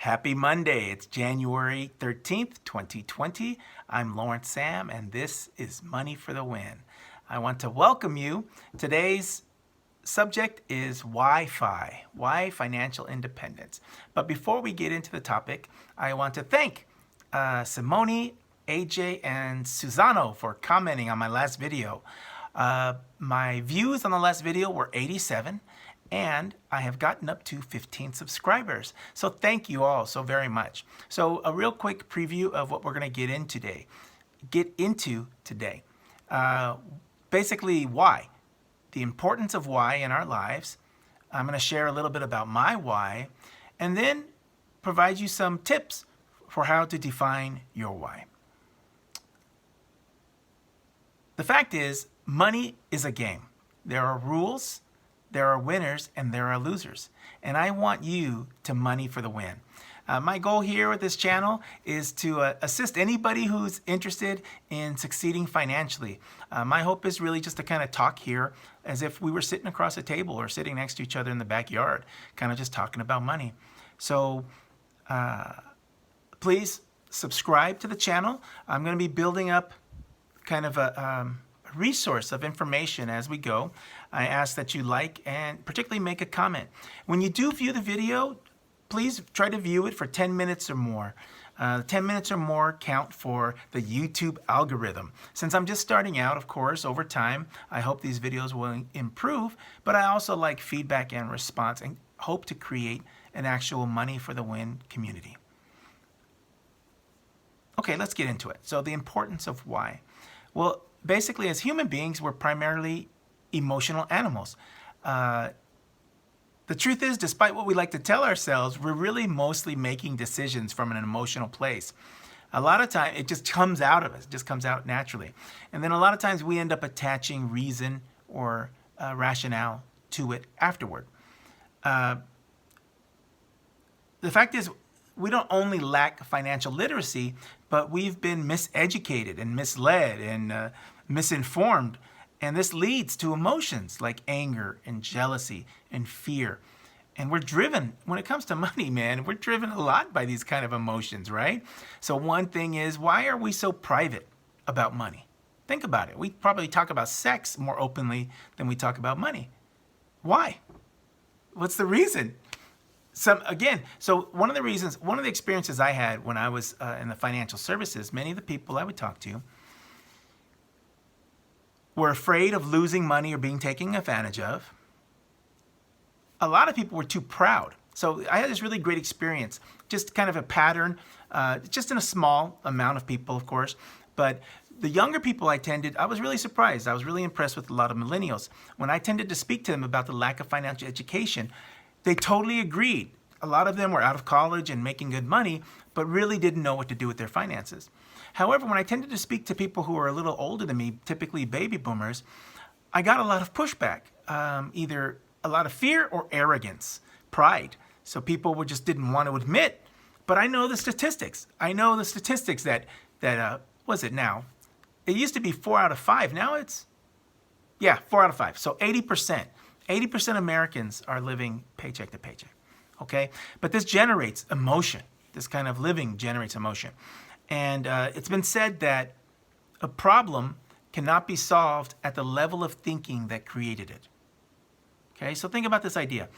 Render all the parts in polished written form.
Happy Monday. It's January 13th, 2020. I'm Lawrence Sam, and this is Money for the Win. I want to welcome you. Today's subject is Wi-Fi, why financial independence. But before we get into the topic, I want to thank Simone, AJ, and Susano for commenting on my last video. My views on the last video were 87. And I have gotten up to 15 subscribers. So thank you all so very much. So a real quick preview of what we're going to get into today. Basically, why. The importance of why in our lives. I'm going to share a little bit about my why, and then provide you some tips for how to define your why. The fact is, money is a game. There are rules. There are winners and there are losers. And I want you to money for the win. My goal here with this channel is to assist anybody who's interested in succeeding financially. My hope is really just to kind of talk here as if we were sitting across a table or sitting next to each other in the backyard, kind of just talking about money. So please subscribe to the channel. I'm going to be building up kind of a resource of information as we go. I ask that you like and particularly make a comment. When you do view the video, please try to view it for 10 minutes or more. 10 minutes or more count for the YouTube algorithm. Since I'm just starting out, of course, over time, I hope these videos will improve, but I also like feedback and response and hope to create an actual Money for the Win community. Okay, let's get into it. So the importance of why. Well, basically, as human beings, we're primarily emotional animals. The truth is, despite what we like to tell ourselves, we're really mostly making decisions from an emotional place. A lot of times, it just comes out of us, it just comes out naturally. And then a lot of times we end up attaching reason or rationale to it afterward. The fact is, we don't only lack financial literacy, but we've been miseducated and misled and misinformed. And this leads to emotions like anger and jealousy and fear. And we're driven, when it comes to money, man, we're driven a lot by these kind of emotions, right? So one thing is, why are we so private about money? Think about it. We probably talk about sex more openly than we talk about money. Why? What's the reason? So one of the experiences I had when I was in the financial services, many of the people I would talk to were afraid of losing money or being taken advantage of. A lot of people were too proud. So I had this really great experience, just kind of a pattern, just in a small amount of people, of course. But the younger people I was really surprised. I was really impressed with a lot of millennials. When I tended to speak to them about the lack of financial education, they totally agreed. A lot of them were out of college and making good money, but really didn't know what to do with their finances. However, when I tended to speak to people who are a little older than me, typically baby boomers, I got a lot of pushback, either a lot of fear or arrogance, pride. So people didn't want to admit, but I know the statistics. I know the statistics that what's it now? It used to be 4 out of 5. Now it's, 4 out of 5. So 80%. 80% Americans are living paycheck to paycheck, okay? But this generates emotion. This kind of living generates emotion. And it's been said that a problem cannot be solved at the level of thinking that created it. Okay, so think about this idea.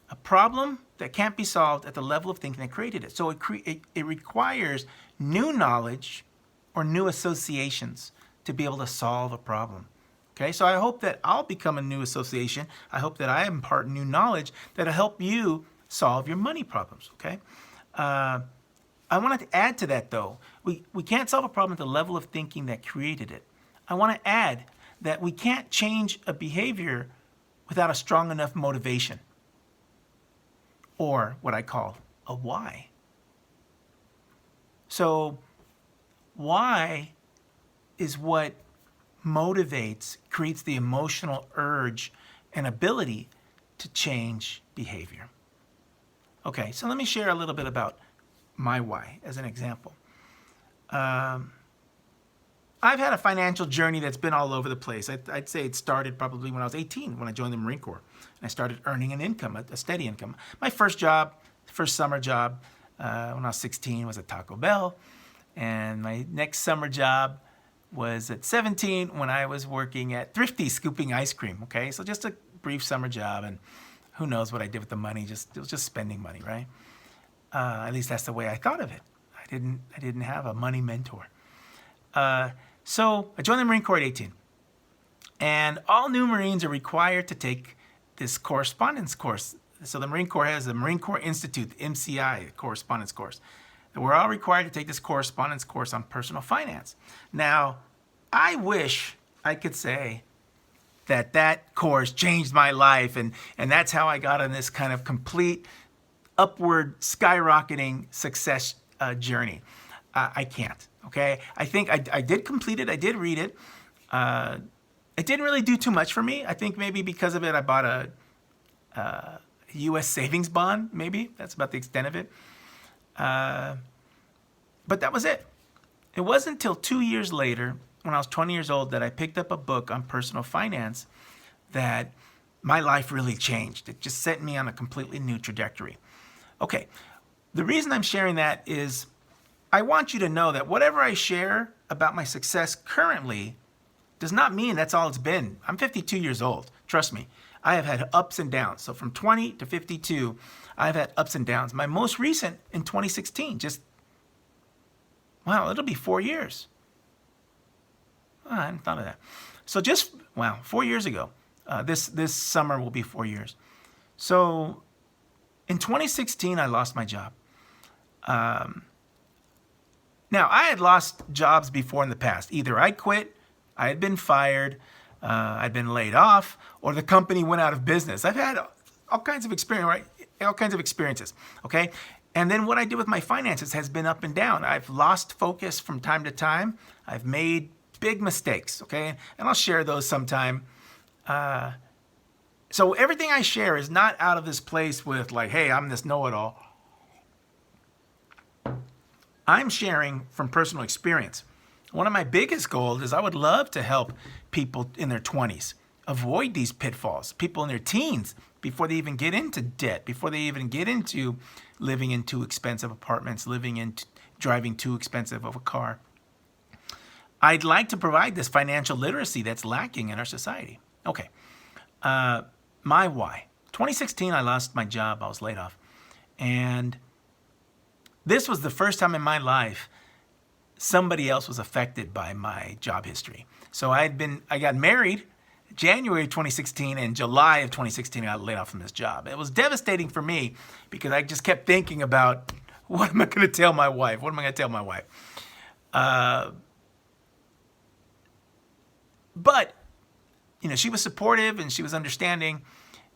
A problem that can't be solved at the level of thinking that created it. So it requires new knowledge or new associations to be able to solve a problem. Okay, so I hope that I'll become a new association. I hope that I impart new knowledge that'll help you solve your money problems, okay? I wanted to add to that, though. We can't solve a problem at the level of thinking that created it. I want to add that we can't change a behavior without a strong enough motivation, or what I call a why. So why is what creates the emotional urge and ability to change behavior. Okay, so let me share a little bit about my why as an example. I've had a financial journey that's been all over the place. I'd say it started probably when I was 18, when I joined the Marine Corps. And I started earning an income, a steady income. My first job, first summer job, when I was 16 was at Taco Bell. And my next summer job was at 17 when I was working at Thrifty scooping ice cream. Okay, so just a brief summer job, and who knows what I did with the money. It was just spending money, right? At least that's the way I thought of it. I didn't have a money mentor. So I joined the Marine Corps at 18. And all new Marines are required to take this correspondence course. So the Marine Corps has the Marine Corps Institute, the MCI, correspondence course. And we're all required to take this correspondence course on personal finance. Now, I wish I could say that course changed my life, and that's how I got on this kind of complete upward skyrocketing success journey. I can't, okay? I think I did complete it. I did read it. It didn't really do too much for me. I think maybe because of it, I bought a U.S. savings bond, maybe. That's about the extent of it. But that was it. It wasn't until 2 years later, when I was 20 years old, that I picked up a book on personal finance that my life really changed. It just set me on a completely new trajectory. Okay, the reason I'm sharing that is I want you to know that whatever I share about my success currently does not mean that's all it's been. I'm 52 years old. Trust me. I have had ups and downs. So from 20 to 52, I've had ups and downs. My most recent in 2016, it'll be 4 years. Oh, I hadn't thought of that. So 4 years ago. This summer will be 4 years. So in 2016, I lost my job. Now, I had lost jobs before in the past. Either I quit, I had been fired, I'd been laid off, or the company went out of business. I've had all kinds of experience, right? All kinds of experiences, okay? And then what I did with my finances has been up and down. I've lost focus from time to time. I've made big mistakes, okay? And I'll share those sometime. So everything I share is not out of this place with like, hey, I'm this know-it-all. I'm sharing from personal experience. One of my biggest goals is I would love to help people in their 20s avoid these pitfalls, people in their teens, before they even get into debt, before they even get into living in too expensive apartments, driving too expensive of a car. I'd like to provide this financial literacy that's lacking in our society. Okay, my why. 2016, I lost my job. I was laid off. And this was the first time in my life somebody else was affected by my job history. So I got married January 2016, and July of 2016, I got laid off from this job. It was devastating for me because I just kept thinking about, what am I going to tell my wife? What am I going to tell my wife? But, she was supportive and she was understanding.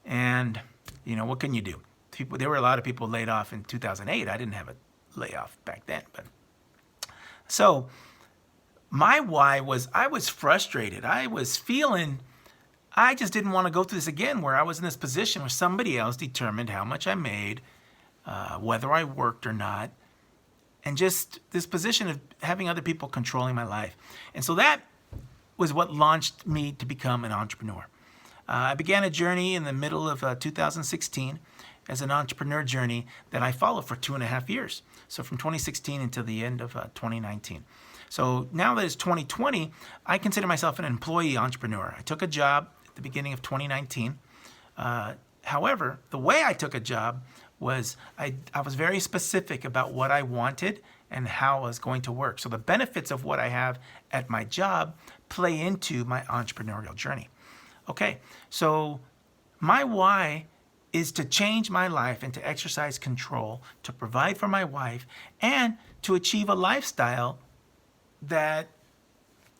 And, what can you do? There were a lot of people laid off in 2008. I didn't have a layoff back then. So my why was I was frustrated. I just didn't want to go through this again, where I was in this position where somebody else determined how much I made, whether I worked or not, and just this position of having other people controlling my life. And so that was what launched me to become an entrepreneur. I began a journey in the middle of 2016 as an entrepreneur journey that I followed for 2.5 years. So from 2016 until the end of 2019. So now that it's 2020, I consider myself an employee entrepreneur. I took a job at the beginning of 2019. However, the way I took a job was I was very specific about what I wanted and how I was going to work. So the benefits of what I have at my job play into my entrepreneurial journey. Okay, so my why is to change my life and to exercise control, to provide for my wife, and to achieve a lifestyle that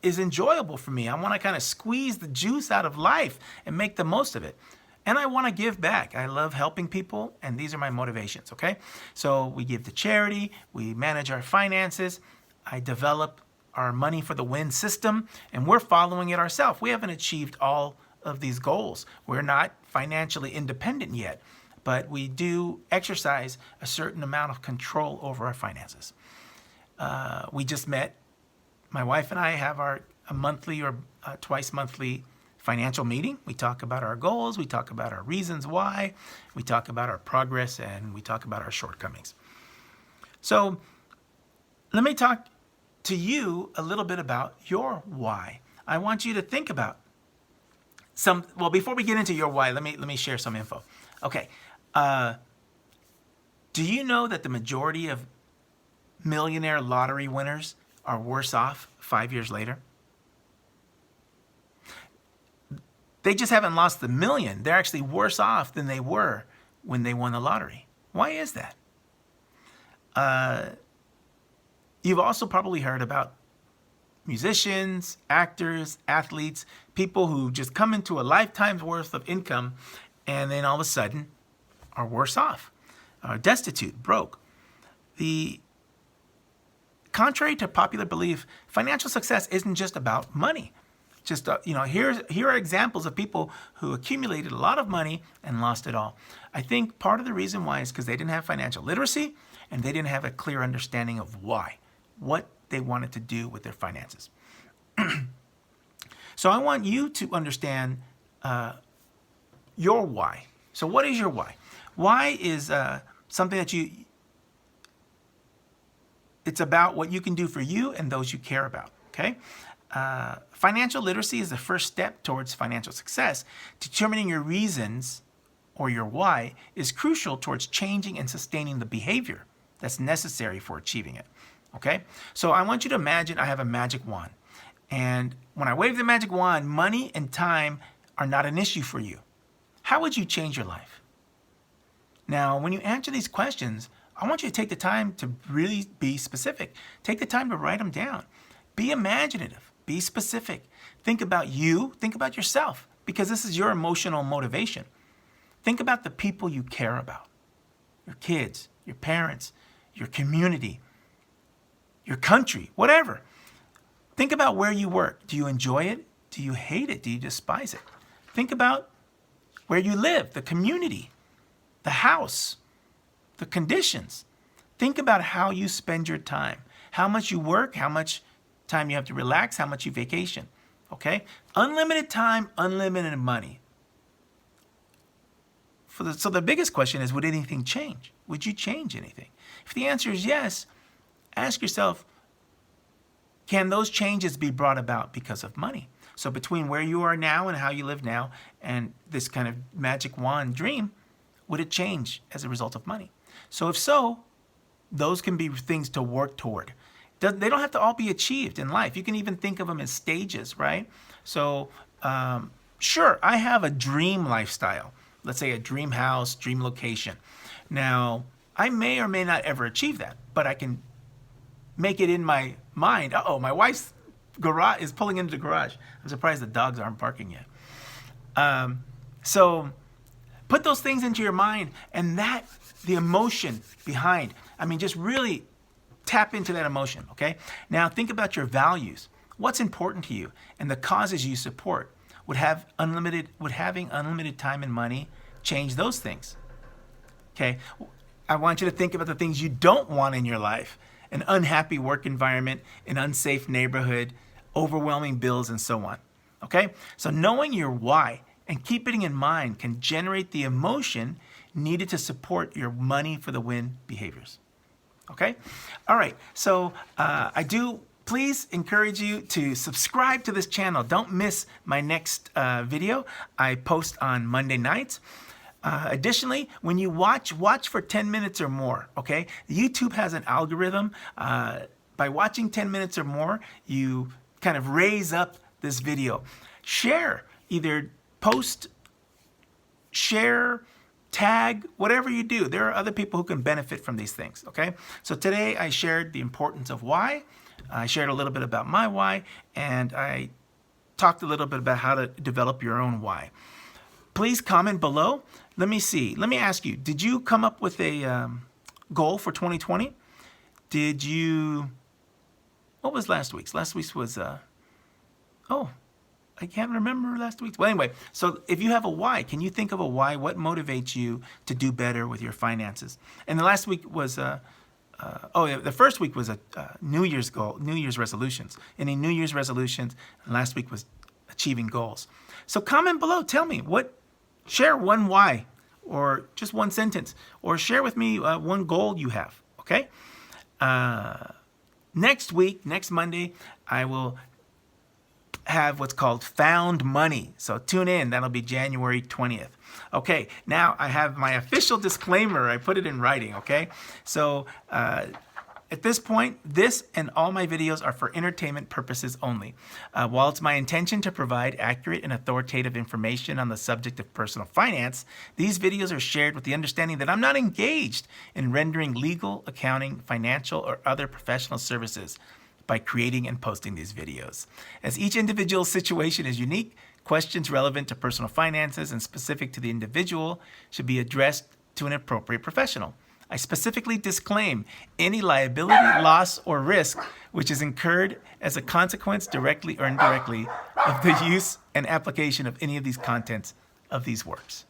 is enjoyable for me. I want to kind of squeeze the juice out of life and make the most of it. And I want to give back. I love helping people, and these are my motivations, okay? So we give to charity, we manage our finances, I develop our Money for the Win system, and we're following it ourselves. We haven't achieved all of these goals. We're not financially independent yet, but we do exercise a certain amount of control over our finances. We just met. My wife and I have a monthly or twice monthly financial meeting. We talk about our goals, we talk about our reasons why, we talk about our progress, and we talk about our shortcomings. So let me talk to you a little bit about your why. I want you to think about well, before we get into your why, let me share some info. Okay. Do you know that the majority of millionaire lottery winners are worse off 5 years later? They just haven't lost the million. They're actually worse off than they were when they won the lottery. Why is that? You've also probably heard about musicians, actors, athletes, people who just come into a lifetime's worth of income and then all of a sudden are worse off, are destitute, broke. Contrary to popular belief, financial success isn't just about money. Just here are examples of people who accumulated a lot of money and lost it all. I think part of the reason why is because they didn't have financial literacy and they didn't have a clear understanding of why, what they wanted to do with their finances. So I want you to understand your why. So what is your why? Why is something that it's about what you can do for you and those you care about, okay? Financial literacy is the first step towards financial success. Determining your reasons or your why is crucial towards changing and sustaining the behavior that's necessary for achieving it, okay? So I want you to imagine I have a magic wand. And when I wave the magic wand, money and time are not an issue for you. How would you change your life? Now, when you answer these questions, I want you to take the time to really be specific. Take the time to write them down. Be imaginative. Be specific. Think about you. Think about yourself, because this is your emotional motivation. Think about the people you care about. Your kids, your parents, your community, your country, whatever. Think about where you work. Do you enjoy it? Do you hate it? Do you despise it? Think about where you live, the community, the house, the conditions. Think about how you spend your time, how much you work, how much time you have to relax, how much you vacation, okay? Unlimited time, unlimited money. So the biggest question is, would anything change? Would you change anything? If the answer is yes, ask yourself, can those changes be brought about because of money? So between where you are now and how you live now and this kind of magic wand dream, would it change as a result of money? So if so, those can be things to work toward. They don't have to all be achieved in life. You can even think of them as stages, right? So sure, I have a dream lifestyle. Let's say a dream house, dream location. Now, I may or may not ever achieve that, but I can make it in my mind. Uh-oh, my wife's garage is pulling into the garage. I'm surprised the dogs aren't barking yet. So put those things into your mind, and the emotion behind, just really tap into that emotion, okay? Now think about your values. What's important to you and the causes you support. Would having unlimited time and money change those things? Okay, I want you to think about the things you don't want in your life. An unhappy work environment, an unsafe neighborhood, overwhelming bills, and so on. Okay? So knowing your why and keeping it in mind can generate the emotion needed to support your money for the win behaviors. Okay? All right. So I do please encourage you to subscribe to this channel. Don't miss my next video. I post on Monday nights. Additionally, when you watch for 10 minutes or more, okay? YouTube has an algorithm. By watching 10 minutes or more, you kind of raise up this video. Share, either post, share, tag, whatever you do. There are other people who can benefit from these things, okay? So today I shared the importance of why. I shared a little bit about my why, and I talked a little bit about how to develop your own why. Please comment below. Let me see. Let me ask you, did you come up with a goal for 2020? What was last week's? Last week's was, I can't remember last week's. Well, anyway, so if you have a why, can you think of a why? What motivates you to do better with your finances? And the last week was, the first week was a New Year's goal, New Year's resolutions. Any New Year's resolutions, and last week was achieving goals. So comment below, tell me share one why, or just one sentence, or share with me one goal you have, okay? Next week, next Monday, I will have what's called Found Money. So tune in. That'll be January 20th. Okay, now I have my official disclaimer. I put it in writing, okay? So at this point, this and all my videos are for entertainment purposes only. While it's my intention to provide accurate and authoritative information on the subject of personal finance, these videos are shared with the understanding that I'm not engaged in rendering legal, accounting, financial, or other professional services by creating and posting these videos. As each individual's situation is unique, questions relevant to personal finances and specific to the individual should be addressed to an appropriate professional. I specifically disclaim any liability, loss, or risk which is incurred as a consequence, directly or indirectly, of the use and application of any of these contents of these works.